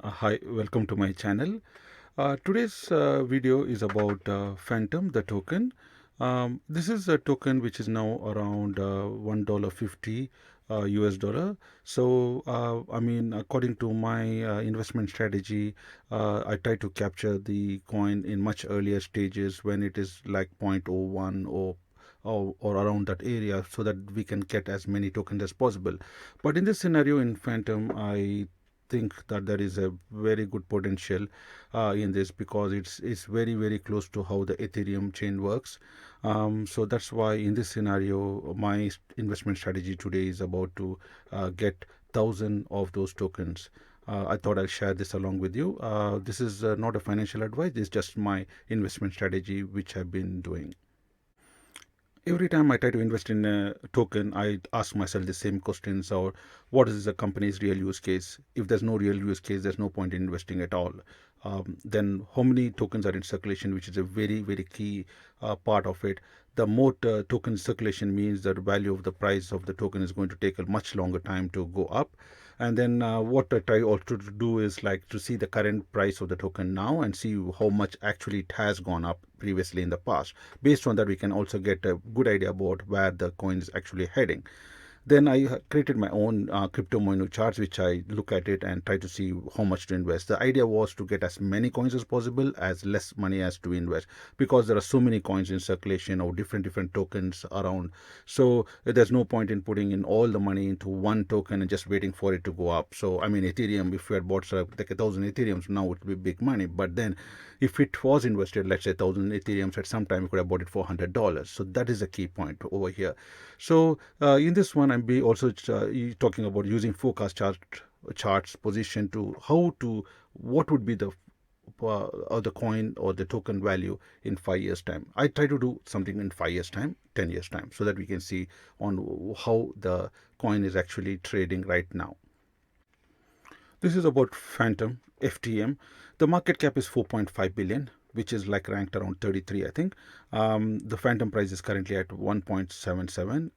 Hi, welcome to my channel. Today's video is about Phantom, the token. This is a token which is now around $1.50 US dollar. So, according to my investment strategy, I try to capture the coin in much earlier stages when it is like 0.01 or around that area so that we can get as many tokens as possible. But in this scenario in Phantom, I think that there is a very good potential in this because it's very close to how the Ethereum chain works. So that's why in this scenario, my investment strategy today is about to get 1,000 of those tokens. I thought I'll share this along with you. This is not a financial advice. It's just my investment strategy which I've been doing. Every time I try to invest in a token, I ask myself the same questions: or what is the company's real use case? If there's no real use case, there's no point in investing at all. Then how many tokens are in circulation, which is a very key part of it. The more token circulation means that the value of the price of the token is going to take a much longer time to go up. And then what I try also to do is like to see the current price of the token now and see how much actually it has gone up previously in the past. Based on that, we can also get a good idea about where the coin is actually heading. Then I created my own crypto menu charts, which I look at it and try to see how much to invest. The idea was to get as many coins as possible, as less money as to invest, because there are so many coins in circulation or different tokens around. So there's no point in putting in all the money into one token and just waiting for it to go up. So I mean, Ethereum, if you had bought like 1,000 Ethereums, now it would be big money. But then, if it was invested, let's say 1,000 Ethereums at some time, you could have bought it for $100. So that is a key point over here. So in this one, I'm be also talking about using forecast charts position to how to what would be the or the coin or the token value in 5 years time. I try to do something in 5 years time, 10 years time, so that we can see on how the coin is actually trading right now. This is about Fantom FTM. The market cap is 4.5 billion, which is like ranked around 33, I think. The Phantom price is currently at 1.77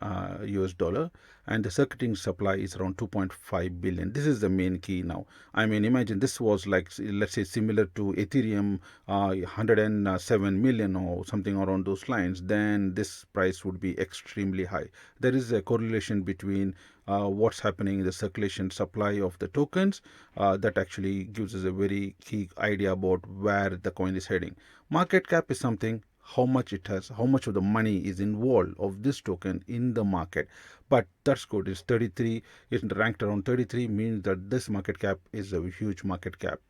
US dollar, and the circuiting supply is around 2.5 billion. This is the main key now. I mean, imagine this was like, let's say, similar to Ethereum, 107 million or something around those lines. Then this price would be extremely high. There is a correlation between what's happening in the circulation supply of the tokens. That actually gives us a very key idea about where the coin is heading. Market cap is something how much it has, how much of the money is involved of this token in the market. But that's good. It's 33. It's ranked around 33 means that this market cap is a huge market cap.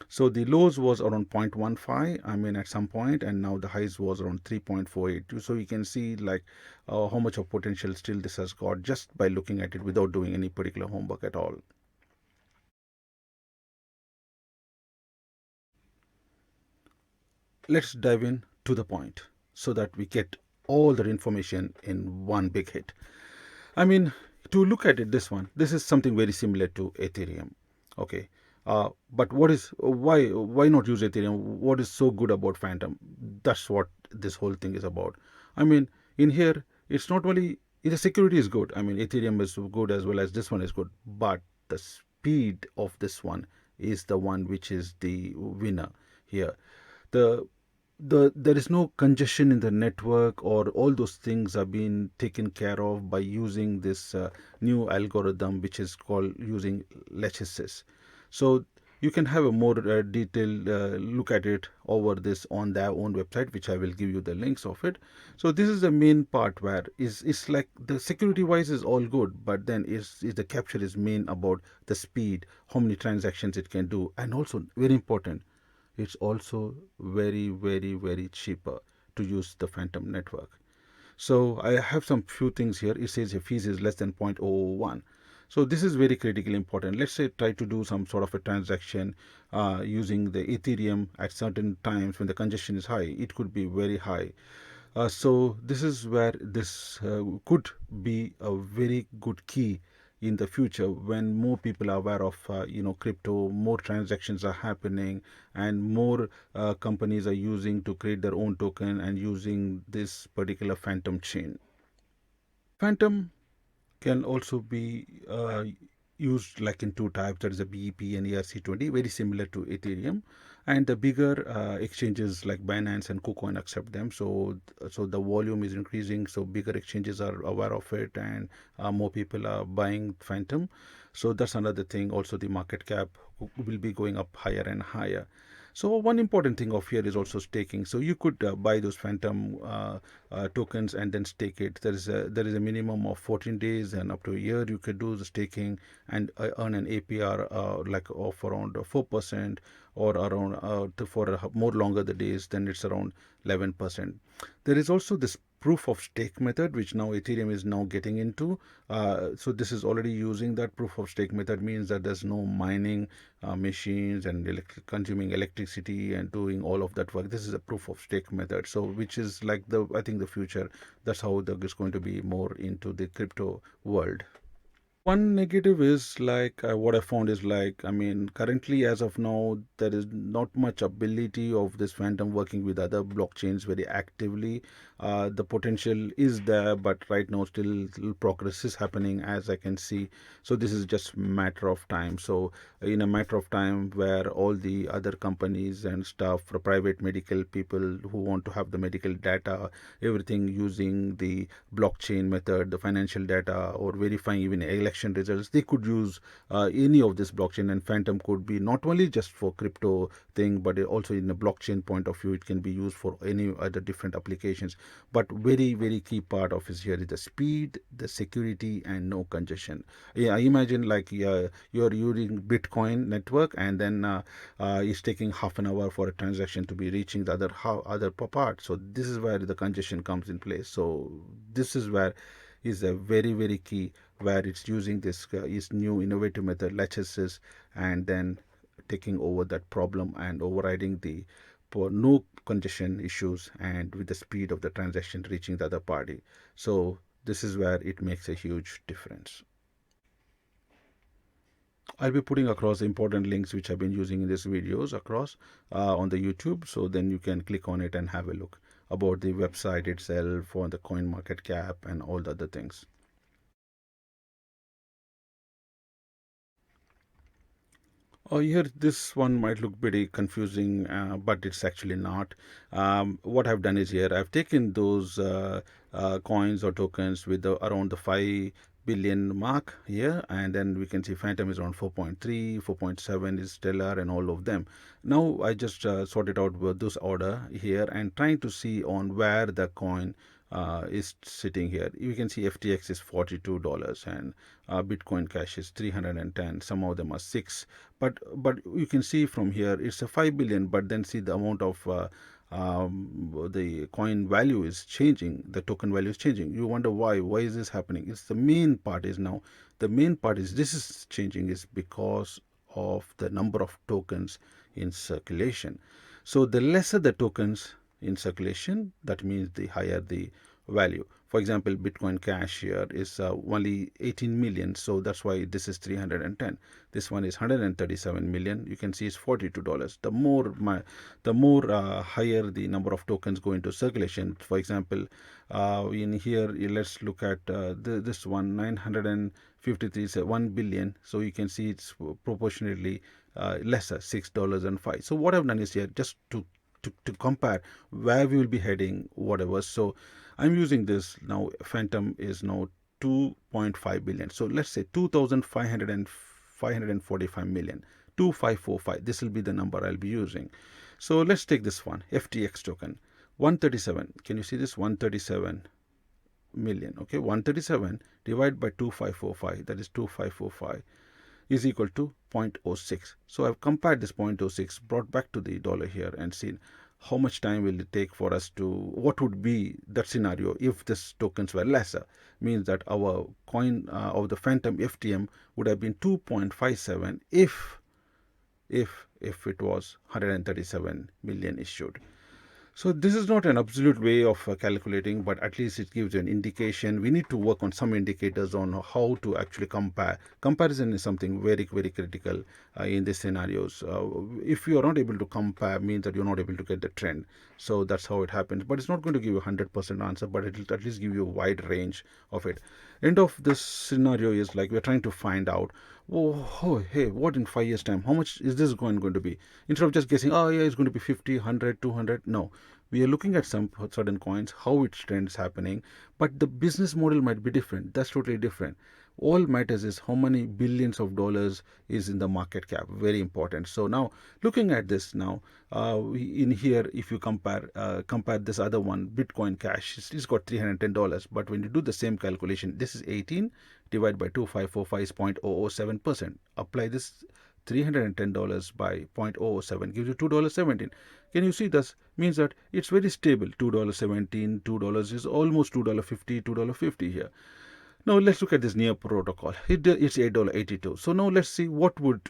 So the lows was around 0.15, I mean, at some point, and now the highs was around 3.48. So you can see like how much of potential still this has got just by looking at it without doing any particular homework at all. Let's dive in to the point so that we get all the information in one big hit. I mean, to look at it, this is something very similar to Ethereum. Okay. But what is why not use Ethereum? What is so good about Phantom? That's what this whole thing is about. I mean, in here, it's not only the security is good. I mean, Ethereum is good as well as this one is good, but the speed of this one is the one which is the winner here. The there is no congestion in the network, or all those things are being taken care of by using this new algorithm which is called using lattices. So you can have a more detailed look at it over this on their own website, which I will give you the links of it. So this is the main part where it's like the security wise is all good, but then is the capture is main about the speed, how many transactions it can do, and also very important, it's also very cheaper to use the Phantom network. So I have some few things here. It says your fees is less than 0.001. So this is very critically important. Let's say try to do some sort of a transaction using the Ethereum at certain times when the congestion is high. It could be very high. So this is where this could be a very good key in the future when more people are aware of crypto, more transactions are happening, and more companies are using to create their own token and using this particular Phantom chain. Phantom can also be used like in two types. There is a BEP and ERC20, very similar to Ethereum. And the bigger exchanges like Binance and KuCoin accept them. So the volume is increasing. So bigger exchanges are aware of it, and more people are buying Phantom. So that's another thing. Also, the market cap will be going up higher and higher. So one important thing of here is also staking. So you could buy those Phantom tokens and then stake it. There is a minimum of 14 days and up to a year you could do the staking and earn an APR like of around 4% or around for more longer the days, then it's around 11%. There is also this proof of stake method which now Ethereum is now getting into. So this is already using that proof of stake method, means that there's no mining machines and consuming electricity and doing all of that work. This is a proof of stake method, so which is like the, I think, the future. That's how it's going to be more into the crypto world. One negative is like what I found is like, I mean, currently as of now, there is not much ability of this Phantom working with other blockchains very actively. The potential is there, but right now still progress is happening as I can see. So this is just matter of time. So in a matter of time, where all the other companies and stuff for private medical people who want to have the medical data, everything using the blockchain method, the financial data, or verifying even election results, they could use any of this blockchain. And Phantom could be not only just for crypto thing, but also in a blockchain point of view, it can be used for any other different applications. But very, very key part of is here is the speed, the security, and no congestion. Yeah, I imagine like you're using Bitcoin network, and then it's taking half an hour for a transaction to be reaching the other part. So this is where the congestion comes in place. So this is where is a very, very key, where it's using this is new innovative method lattices, and then taking over that problem and overriding the for no congestion issues and with the speed of the transaction reaching the other party. So this is where it makes a huge difference. I'll be putting across important links which I've been using in these videos across on the YouTube. So then you can click on it and have a look about the website itself, on the coin market cap, and all the other things. Oh, here this one might look pretty confusing, but it's actually not. What I've done is here I've taken those coins or tokens with around the 5 billion mark here, and then we can see Phantom is around 4.3, 4.7 is Stellar, and all of them. Now I just sorted out with this order here and trying to see on where the coin is sitting here. You can see FTX is $42 and Bitcoin Cash is 310. Some of them are 6, but you can see from here it's a 5 billion. But then see the amount of the coin value is changing. The token value is changing. You wonder why? Why is this happening? It's the main part is now. The main part is this is changing is because of the number of tokens in circulation. So the lesser the tokens in circulation, that means the higher the value. For example, Bitcoin Cash here is only 18 million, so that's why this is 310. This one is 137 million. You can see it's $42. The more higher the number of tokens go into circulation. For example, in here, let's look at this one, 953 is 1 billion. So you can see it's proportionately lesser, $6.05. So what I've done is here just to compare where we will be heading, whatever. So I'm using this now. Phantom is now 2.5 billion. So let's say 2,500 and 545 million. 2545. This will be the number I'll be using. So let's take this one, FTX token. 137. Can you see this? 137 million. Okay, 137 divided by 2545. That is 2545 is equal to 0.06. So I've compared this 0.06, brought back to the dollar here, and seen how much time will it take for us to, what would be that scenario if this tokens were lesser. Means that our coin of the Fantom FTM would have been 2.57 if it was 137 million issued. So this is not an absolute way of calculating, but at least it gives you an indication. We need to work on some indicators on how to actually compare. Comparison is something very, very critical in these scenarios. If you are not able to compare, means that you're not able to get the trend. So that's how it happens. But it's not going to give you a 100% answer, but it will at least give you a wide range of it. End of this scenario is like we're trying to find out Oh, hey, what in 5 years' time? How much is this going to be? Instead of just guessing, oh, yeah, it's going to be 50, 100, 200. No, we are looking at some certain coins, how its trends happening, but the business model might be different. That's totally different. All matters is how many billions of dollars is in the market cap. Very important. So now, looking at this now, in here, if you compare this other one, Bitcoin Cash, it's got $310. But when you do the same calculation, this is 18 divided by 2545 is 0.007%. Apply this $310 by 0.007 gives you $2.17. Can you see this means that it's very stable. $2.17, $2 is almost $2.50, $2.50 here. Now let's look at this near protocol. It's $8.82. So now let's see what would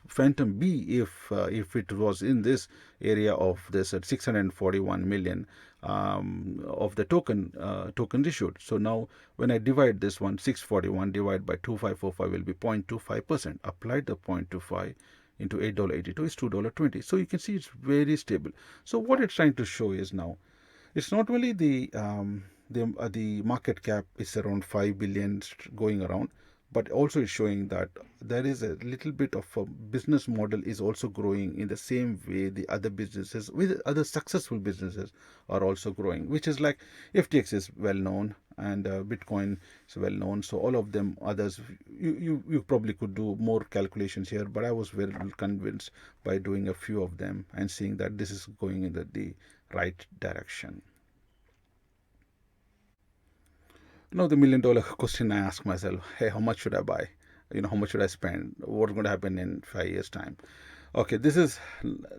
Phantom be if it was in this area of this at 641 million of the tokens issued. So now when I divide this one, 641 divided by 2545 will be 0.25%. Applied the 0.25 into $8.82 is $2.20. So you can see it's very stable. So what it's trying to show is now it's not only the market cap is around 5 billion going around, but also it's showing that there is a little bit of a business model is also growing in the same way the other businesses with other successful businesses are also growing, which is like FTX is well known and Bitcoin is well known. So all of them others, you probably could do more calculations here, but I was very convinced by doing a few of them and seeing that this is going in the right direction. Now the $1 million question I ask myself, hey, how much should I buy? How much should I spend? What's going to happen in 5 years' time? Okay, this is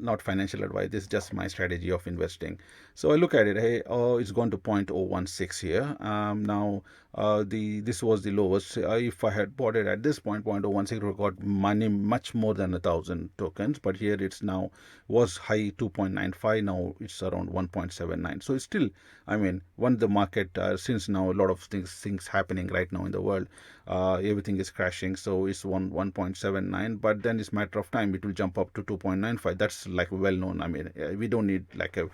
not financial advice. This is just my strategy of investing. So I look at it. Hey, oh, it's gone to 0.016 here. Now, the this was the lowest. If I had bought it at this point, 0.016, it would have got money much more than 1,000 tokens. But here it's now was high 2.95. Now it's around 1.79. So it's still, I mean, when the market since now a lot of things happening right now in the world, everything is crashing. So it's 1.79. But then it's matter of time. It will jump up to 2.95. That's like well known. I mean, we don't need like a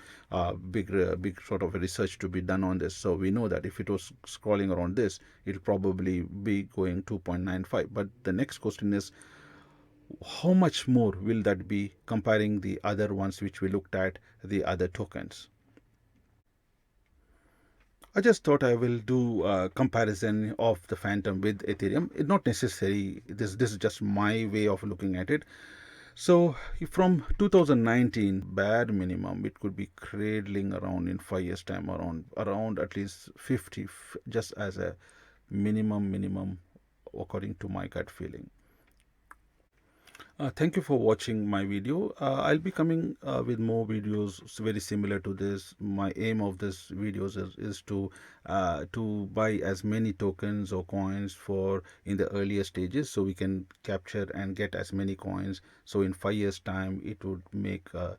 big sort of research to be done on this. So we know that if it was scrolling around this, it'll probably be going 2.95. But the next question is, how much more will that be comparing the other ones which we looked at, the other tokens? I just thought I will do a comparison of the Phantom with Ethereum. It's not necessary. This is just my way of looking at it. So from 2019, bare minimum, it could be cradling around in 5 years' time, around at least 50, just as a minimum, according to my gut feeling. Thank you for watching my video. I'll be coming with more videos very similar to this. My aim of this videos is to buy as many tokens or coins for in the earlier stages, so we can capture and get as many coins. So in 5 years' time, it would make a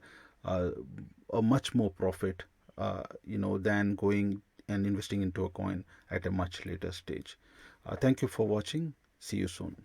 much more profit, than going and investing into a coin at a much later stage. Thank you for watching. See you soon.